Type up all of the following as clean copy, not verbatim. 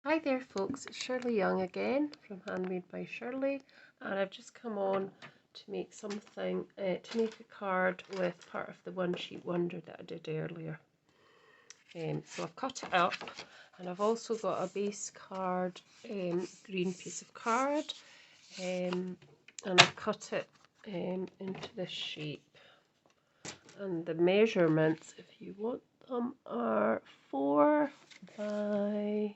Hi there folks, it's Shirley Young again from Handmade by Shirley, and I've just come on to make something, to make a card with part of the one sheet wonder that I did earlier. So I've cut it up, and I've also got a base card, green piece of card, and I've cut it into this shape. And the measurements, if you want them, are 4 by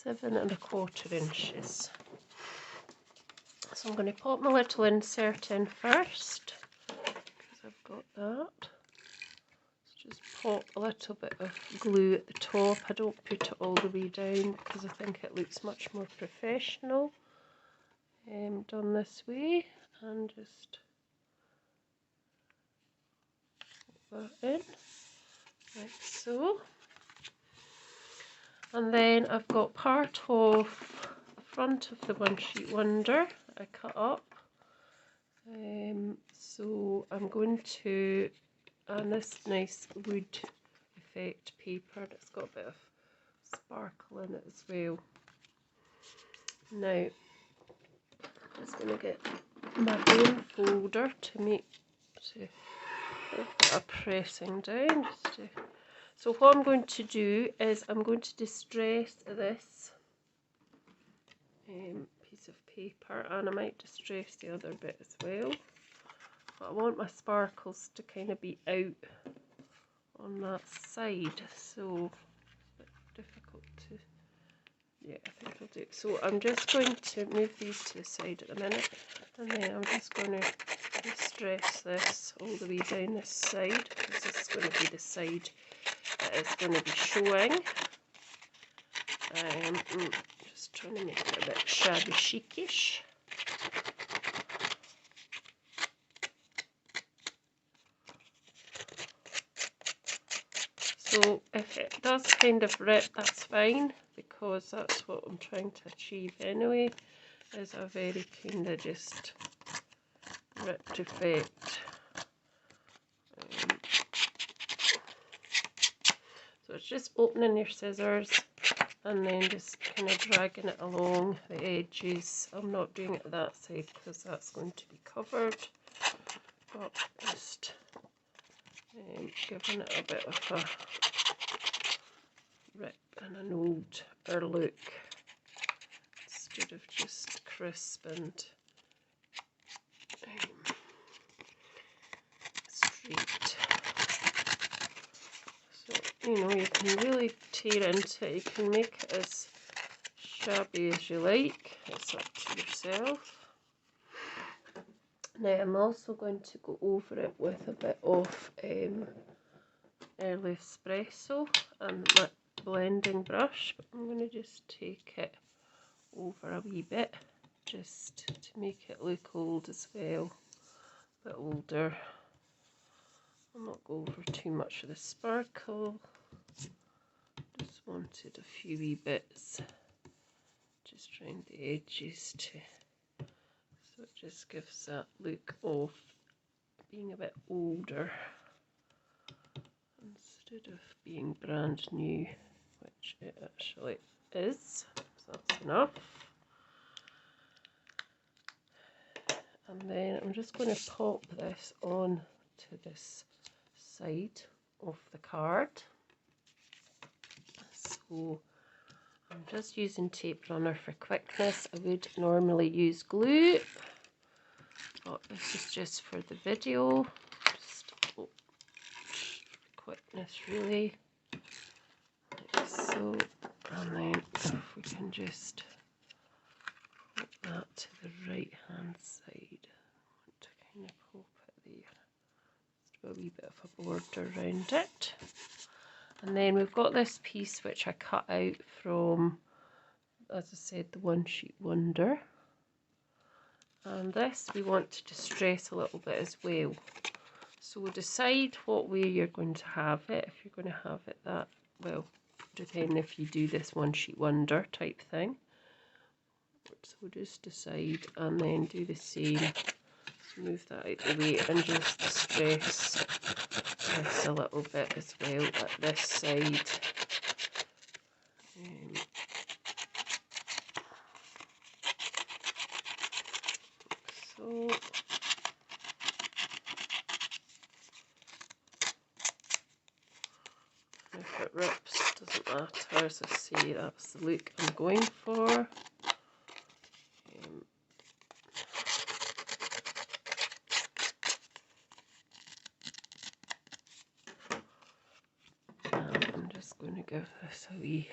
7¼ inches. So I'm going to pop my little insert in first, because I've got that. So just pop a little bit of glue at the top. I don't put it all the way down because I think it looks much more professional done this way, and just pop that in like so. And then I've got part of the front of the one sheet wonder I cut up. So I'm going to, and this nice wood effect paper that's got a bit of sparkle in it as well. Now I'm just going to get my bone folder to put a pressing down. So what I'm going to do is I'm going to distress this piece of paper, and I might distress the other bit as well. But I want my sparkles to kind of be out on that side, so it's a bit difficult to, yeah, I think I'll do it. So I'm just going to move these to the side at the minute, and then I'm just going to distress this all the way down this side, because this is going to be the side that is going to be showing. Just trying to make it a bit shabby chicish. So if it does kind of rip, that's fine, because that's what I'm trying to achieve anyway, is a very kind of just ripped effect. So it's just opening your scissors and then just kind of dragging it along the edges. I'm not doing it that side because that's going to be covered, but just giving it a bit of a rip and an older look instead of just crisp and straight. So, you know, you can really tear into it. You can make it as shabby as you like. It's up to yourself. Now I'm also going to go over it with a bit of Early Espresso and my blending brush, but I'm going to just take it over a wee bit just to make it look old as well, a bit older. I'll not go over too much of the sparkle, just wanted a few wee bits just around the edges to, so it just gives that look of being a bit older instead of being brand new, which it actually is. So that's enough. And then I'm just going to pop this on to this side of the card. So I'm just using tape runner for quickness. I would normally use glue, but this is just for the video, just for quickness really, like so. And then if we can just put that to the right hand side, I want to kind of pop it there, just do a wee bit of a border around it. And then we've got this piece which I cut out from, as I said, the one sheet wonder, and this we want to distress a little bit as well. So we'll decide what way you're going to have it. If you're going to have it that, well, depending if you do this one sheet wonder type thing. So we'll just decide and then do the same. So move that out of the way and just distress this a little bit as well at this side. go. If it rips, doesn't matter. So see, that's the look I'm going for. I'm just going to give this a wee.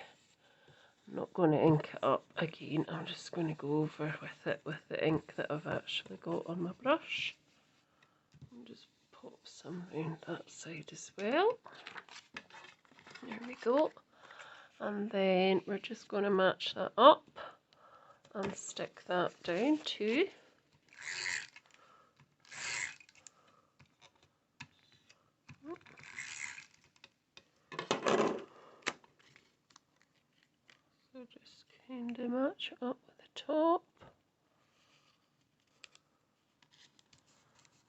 I'm not going to ink it up again. I'm just going to go over with it with the ink that I've actually got on my brush. And just pop some around that side as well. There we go. And then we're just going to match that up and stick that down too. So just kind of match up with the top.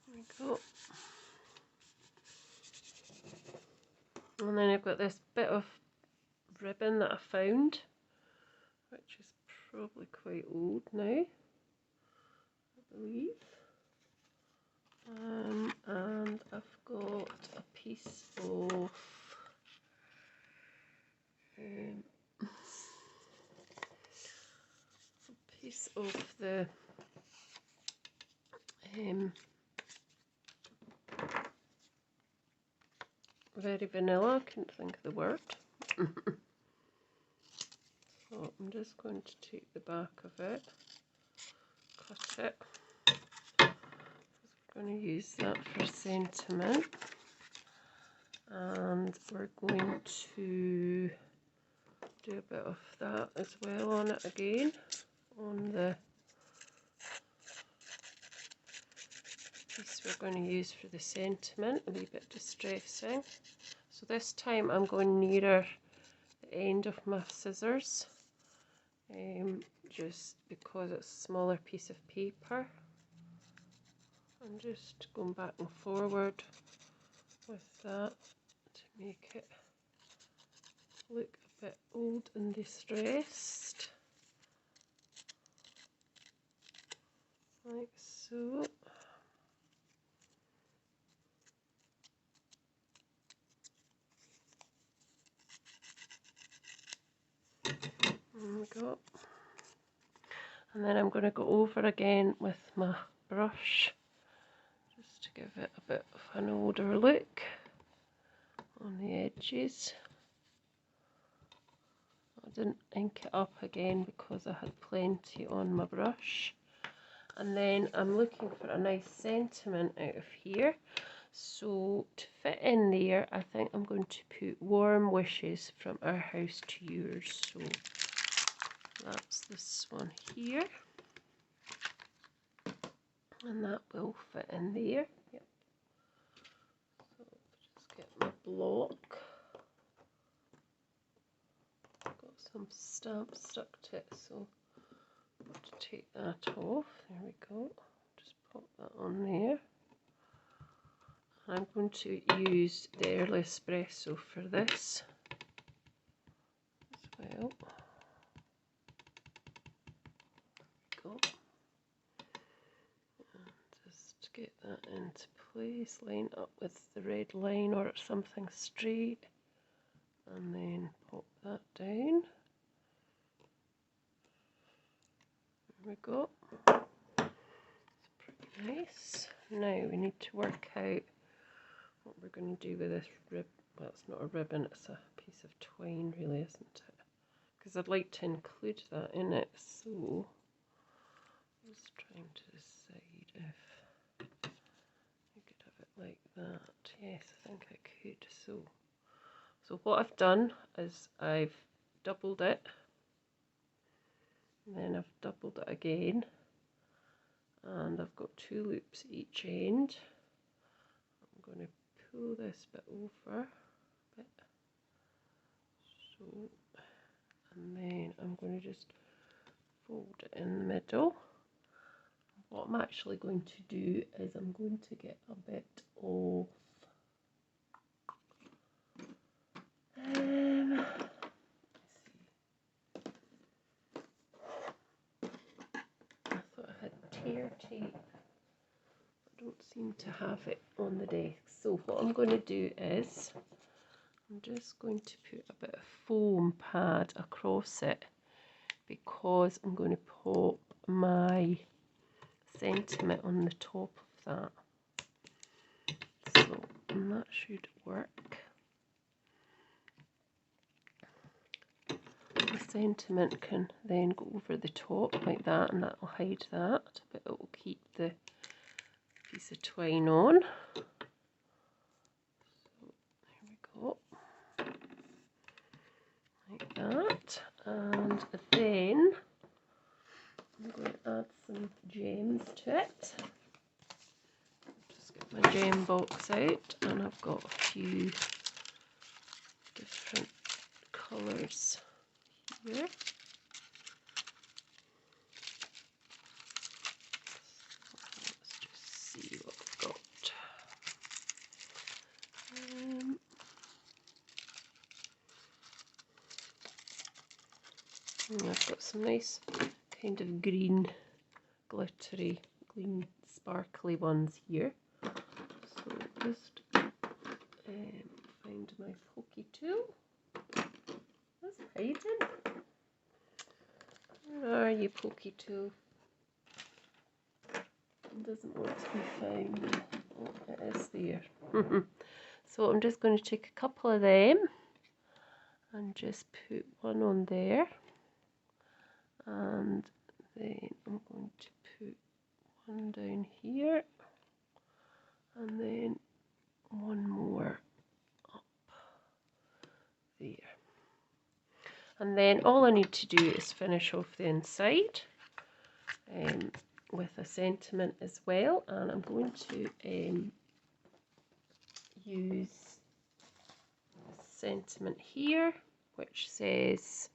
There we go. And then I've got this bit of ribbon that I found, which is probably quite old now, I believe. And I've got a piece of the very vanilla. I couldn't think of the word. So I'm just going to take the back of it, cut it, because we're going to use that for sentiment, and we're going to do a bit of that as well on it again, on the piece we're going to use for the sentiment, a wee bit distressing. So this time I'm going nearer the end of my scissors, just because it's a smaller piece of paper. I'm just going back and forward with that to make it look a bit old and distressed, like so. There we go. And then I'm going to go over again with my brush just to give it a bit of an older look on the edges. I didn't ink it up again because I had plenty on my brush. And then I'm looking for a nice sentiment out of here. So to fit in there, I think I'm going to put warm wishes from our house to yours. So that's this one here. And that will fit in there. Yep. So just get my block. Got some stamp stuck to it, so I'll have to take that off. There we go. Just pop that on there. I'm going to use the Early Espresso for this as well. There we go. And just get that into place, line up with the red line or something straight, and then pop that down. There we go. It's pretty nice. Now we need to work out what we're going to do with this rib. Well, it's not a ribbon, it's a piece of twine, really, isn't it? Because I'd like to include that in it, so I was trying to decide if I could have it like that. Yes, I think I could. So what I've done is I've doubled it, and then I've doubled it again, and I've got 2 loops each end. I'm going to pull this bit over a bit, so, and then I'm going to just fold it in the middle. What I'm actually going to do is I'm going to get a bit of let's see. I thought I had tear tape. don't seem to have it on the desk. So what I'm going to do is I'm just going to put a bit of foam pad across it, because I'm going to pop my sentiment on the top of that. So that should work. The sentiment can then go over the top like that, and that will hide that, but it will keep the piece of twine on. So there we go, like that. And then I'm going to add some gems to it. Just get my gem box out, and I've got a few different colours here. Let's just see what I've got. I've got some nice kind of green, glittery, green, sparkly ones here. So just find my pokey tool. That's hiding. Where are you, pokey tool? It doesn't want to be found. Oh, it is there. So I'm just going to take a couple of them and just put one on there, and then I'm going to put one down here, and then one more up there. And then all I need to do is finish off the inside with a sentiment as well, and I'm going to use a sentiment here which says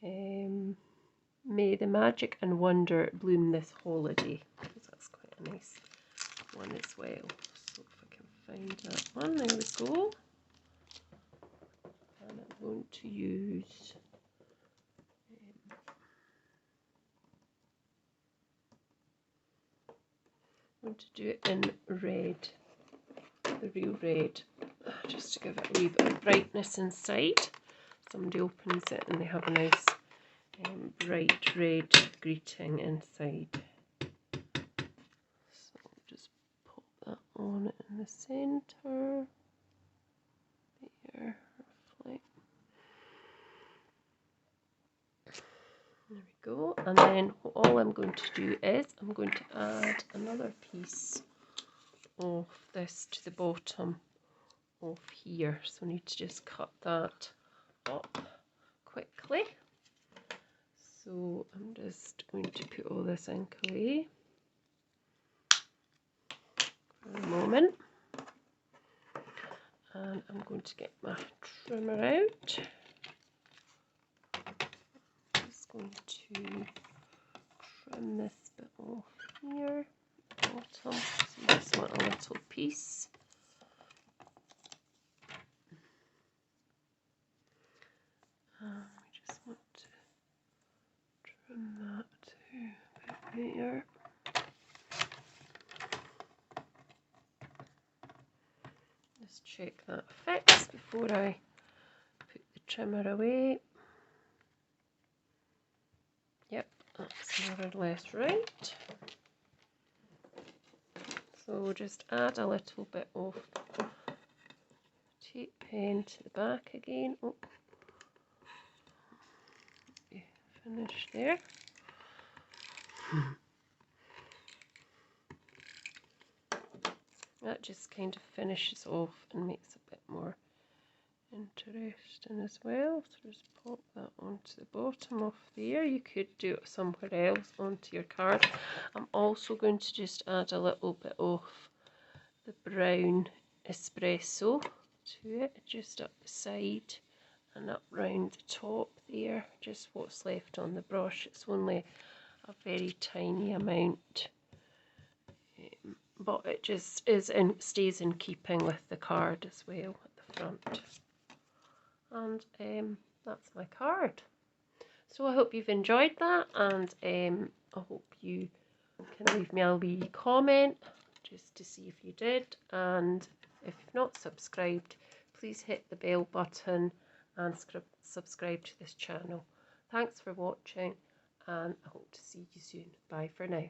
may the magic and wonder bloom this holiday, because that's quite a nice one as well. So if I can find that one, there we go. And I'm going to use I'm going to do it in red, the real red, just to give it a wee bit of brightness inside. Somebody opens it and they have a nice bright red greeting inside. So I'll just pop that on in the centre. There, roughly. There we go. And then all I'm going to do is I'm going to add another piece of this to the bottom of here. So I need to just cut that up quickly. So I'm just going to put all this ink away for a moment, and I'm going to get my trimmer out. I'm just going to trim this bit off here, bottom. So you just want a little piece. We just want to trim that to about there. Just check that fits before I put the trimmer away. Yep, that's more or less right. So we'll just add a little bit of tape pen to the back again. Oh, finish there. That just kind of finishes off and makes it a bit more interesting as well. So just pop that onto the bottom of there. You could do it somewhere else onto your card. I'm also going to just add a little bit of the brown espresso to it, just up the side and up round the top there, just what's left on the brush. It's only a very tiny amount, but it just stays in keeping with the card as well at the front. And that's my card. So I hope you've enjoyed that, and I hope you can leave me a wee comment just to see if you did, and if you've not subscribed, please hit the bell button and subscribe to this channel. Thanks for watching, and I hope to see you soon. Bye for now.